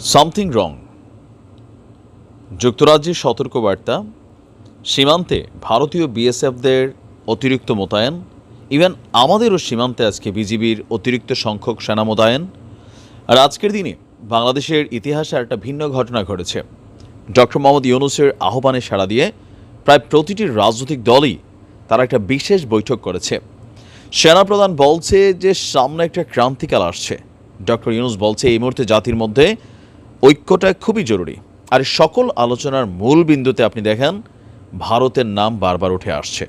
Something wrong. যুক্তরাজ্যের সতর্কবার্তা, সীমান্তে ভারতীয় বিএসএফদের অতিরিক্ত মোতায়েন, ইভেন আমাদেরও সীমান্তে আজকে বিজিবির অতিরিক্ত সংখ্যক সেনা মোতায়েন। আর আজকের দিনে বাংলাদেশের ইতিহাসে একটা ভিন্ন ঘটনা ঘটেছে। ডক্টর মোহাম্মদ ইউনূসের আহ্বানে সাড়া দিয়ে প্রায় প্রতিটি রাজনৈতিক দলই তারা একটা বিশেষ বৈঠক করেছে। সেনাপ্রধান বলছে যে সামনে একটা ক্রান্তিকাল আসছে। ডক্টর ইউনূস বলছে এই মুহূর্তে জাতির মধ্যে ঐক্যটা খুবই জরুরি। আর সকল আলোচনার মূল বিন্দুতে আপনি দেখেন ভারতের নাম বারবার উঠে আসছে।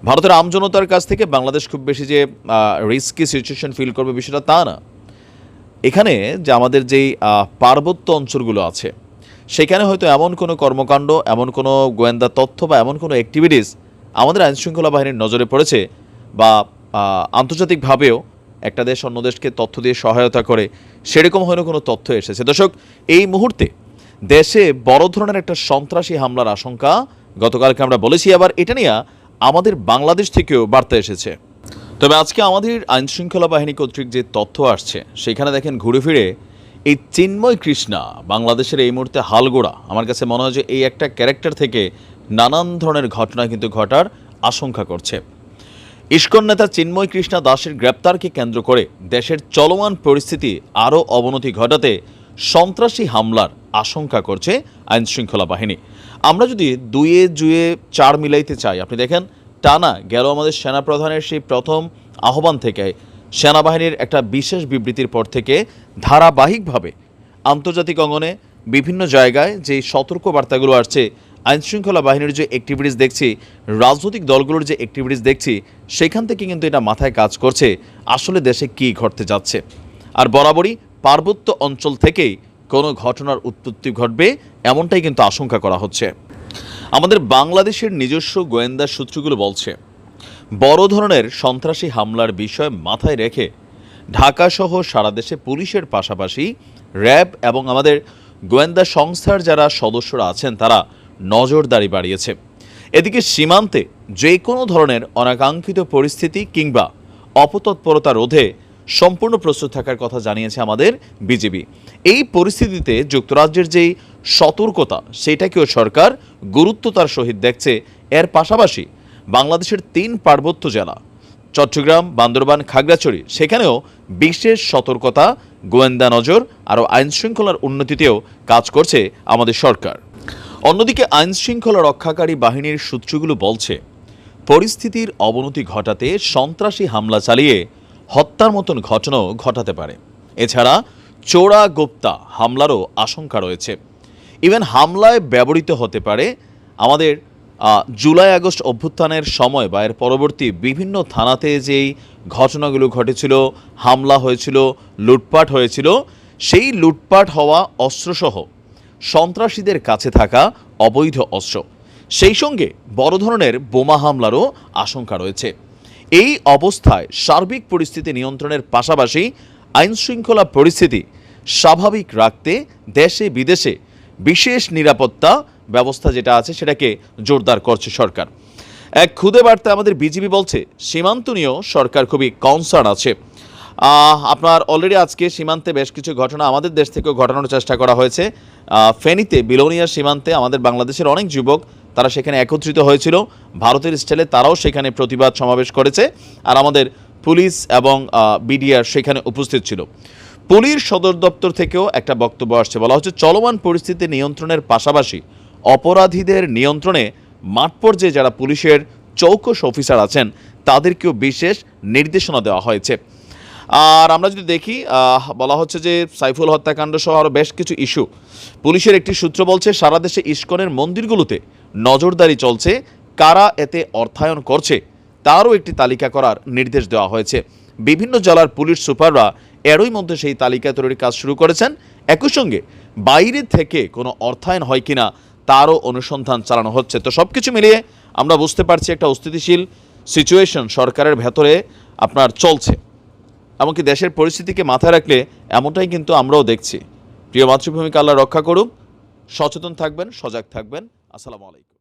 ভারতের আমজনতার কাছ থেকে বাংলাদেশ খুব বেশি যে রিস্কি সিচুয়েশন ফিল করবে বিষয়টা তা না। এখানে যে আমাদের যেই পার্বত্য অঞ্চলগুলো আছে সেখানে হয়তো এমন কোনো কর্মকাণ্ড, এমন কোনো গোয়েন্দা তথ্য বা এমন কোনো অ্যাক্টিভিটিস আমাদের আইনশৃঙ্খলা বাহিনীর নজরে পড়েছে বা আন্তর্জাতিকভাবেও একটা দেশ অন্য দেশকে তথ্য দিয়ে সহায়তা করে, সেরকম হয়তো কোনো তথ্য এসেছে। দর্শক, এই মুহূর্তে দেশে বড় ধরনের একটা সন্ত্রাসী হামলার আশঙ্কা গতকালকে আমরা বলেছি, আবার এটা নিয়ে আমাদের বাংলাদেশ থেকেও বার্তা এসেছে। তবে আজকে আমাদের আইনশৃঙ্খলা বাহিনী কর্তৃক যে তথ্য আসছে সেখানে দেখেন ঘুরে ফিরে এই চিন্ময় কৃষ্ণা বাংলাদেশের এই মুহূর্তে হালগোড়া। আমার কাছে মনে হয় যে এই একটা ক্যারেক্টার থেকে নানান ধরনের ঘটনা কিন্তু ঘটার আশঙ্কা করছে। ইস্কন নেতা চিন্ময় কৃষ্ণা দাসের গ্রেপ্তারকে কেন্দ্র করে দেশের চলমান পরিস্থিতি আরও অবনতি ঘটাতে সন্ত্রাসী হামলার আশঙ্কা করছে আইনশৃঙ্খলা বাহিনী। আমরা যদি দুয়ে জুয়ে চার মিলাইতে চাই, আপনি দেখেন টানা গেল আমাদের সেনাপ্রধানের সেই প্রথম আহ্বান থেকে সেনাবাহিনীর একটা বিশেষ বিবৃতির পর থেকে ধারাবাহিকভাবে আন্তর্জাতিক অঙ্গনে বিভিন্ন জায়গায় যে সতর্ক বার্তাগুলো আসছে, আইনশৃঙ্খলা বাহিনীর যে অ্যাক্টিভিটিস দেখছি, রাজনৈতিক দলগুলোর যে অ্যাক্টিভিটিস দেখছি, সেখান থেকে কিন্তু এটা মাথায় কাজ করছে আসলে দেশে কী ঘটতে যাচ্ছে। আর বরাবরই পার্বত্য অঞ্চল থেকেই কোনো ঘটনার উৎপত্তি ঘটবে এমনটাই কিন্তু আশঙ্কা করা হচ্ছে। আমাদের বাংলাদেশের নিজস্ব গোয়েন্দা সূত্রগুলো বলছে বড় ধরনের সন্ত্রাসী হামলার বিষয় মাথায় রেখে ঢাকাসহ সারা দেশে পুলিশের পাশাপাশি র্যাব এবং আমাদের গোয়েন্দা সংস্থার যারা সদস্যরা আছেন তারা নজরদারি বাড়িয়েছে। এদিকে সীমান্তে যে কোনো ধরনের অনাকাঙ্ক্ষিত পরিস্থিতি কিংবা অপতৎপরতা রোধে সম্পূর্ণ প্রস্তুত থাকার কথা জানিয়েছে আমাদের বিজিবি। এই পরিস্থিতিতে যুক্তরাজ্যের যেই সতর্কতা সেটাকেও সরকার গুরুত্বতার সহিত দেখছে। এর পাশাপাশি বাংলাদেশের 3 পার্বত্য জেলা চট্টগ্রাম, বান্দরবান, খাগড়াছড়ি সেখানেও বিশেষ সতর্কতা, গোয়েন্দা নজর আরও আইনশৃঙ্খলার উন্নতিতেও কাজ করছে আমাদের সরকার। অন্যদিকে আইনশৃঙ্খলা রক্ষাকারী বাহিনীর সূত্রগুলো বলছে পরিস্থিতির অবনতি ঘটাতে সন্ত্রাসী হামলা চালিয়ে হত্যার মতন ঘটনাও ঘটাতে পারে। এছাড়া চোরা গোপ্তা হামলারও আশঙ্কা রয়েছে। ইভেন হামলায় ব্যবহৃত হতে পারে আমাদের জুলাই আগস্ট অভ্যুত্থানের সময় বা এর পরবর্তী বিভিন্ন থানাতে যেই ঘটনাগুলো ঘটেছিল, হামলা হয়েছিল, লুটপাট হয়েছিল, সেই লুটপাট হওয়া অস্ত্রসহ সন্ত্রাসীদের কাছে থাকা অবৈধ অস্ত্র, সেই সঙ্গে বড় ধরনের বোমা হামলারও আশঙ্কা রয়েছে। এই অবস্থায় সার্বিক পরিস্থিতি নিয়ন্ত্রণের পাশাপাশি আইনশৃঙ্খলা পরিস্থিতি স্বাভাবিক রাখতে দেশে বিদেশে বিশেষ নিরাপত্তা ব্যবস্থা যেটা আছে সেটাকে জোরদার করছে সরকার। এক খুদে বার্তা আমাদের বিজিবি বলছে সীমান্ত নিয়েও সরকার খুবই কনসার্ন আছে। আপনার অলরেডি আজকে সীমান্তে বেশ কিছু ঘটনা আমাদের দেশ থেকেও ঘটানোর চেষ্টা করা হয়েছে। ফেনীতে বিলোনিয়া সীমান্তে আমাদের বাংলাদেশের অনেক যুবক তারা সেখানে একত্রিত হয়েছিল ভারতের স্টাইলে, তারাও সেখানে প্রতিবাদ সমাবেশ করেছে। আর আমাদের পুলিশ এবং বিডিআর সেখানে উপস্থিত ছিল। পুলিশ সদর দপ্তর থেকেও একটা বক্তব্য আসছে, বলা হচ্ছে চলমান পরিস্থিতি নিয়ন্ত্রণের পাশাপাশি অপরাধীদের নিয়ন্ত্রণে মাঠ পর্যায়ে যারা পুলিশের চৌকস অফিসার আছেন তাদেরকেও বিশেষ নির্দেশনা দেওয়া হয়েছে। আর আমরা যদি দেখি বলা হচ্ছে যে সাইফুল হত্যাকাণ্ড সহ আরও বেশ কিছু ইস্যু, পুলিশের একটি সূত্র বলছে সারা দেশে ইস্কনের মন্দিরগুলোতে নজরদারি চলছে, কারা এতে অর্থায়ন করছে তারও একটি তালিকা করার নির্দেশ দেওয়া হয়েছে। বিভিন্ন জেলার পুলিশ সুপাররা এরই মধ্যে সেই তালিকা তৈরির কাজ শুরু করেছেন। একই সঙ্গে বাইরে থেকে কোনো অর্থায়ন হয় কিনা তারও অনুসন্ধান চালানো হচ্ছে। তো সব কিছু মিলিয়ে আমরা বুঝতে পারছি একটা অস্থিতিশীল সিচুয়েশন সরকারের ভেতরে আপনার চলছে। এমনকি দেশের পরিস্থিতিকে মাথায় রাখলে এমনটাই কিন্তু আমরাও দেখছি। প্রিয় মাতৃভূমিকে আল্লাহ রক্ষা করুক। সচেতন থাকবেন, সজাগ থাকবেন। আসসালামু আলাইকুম।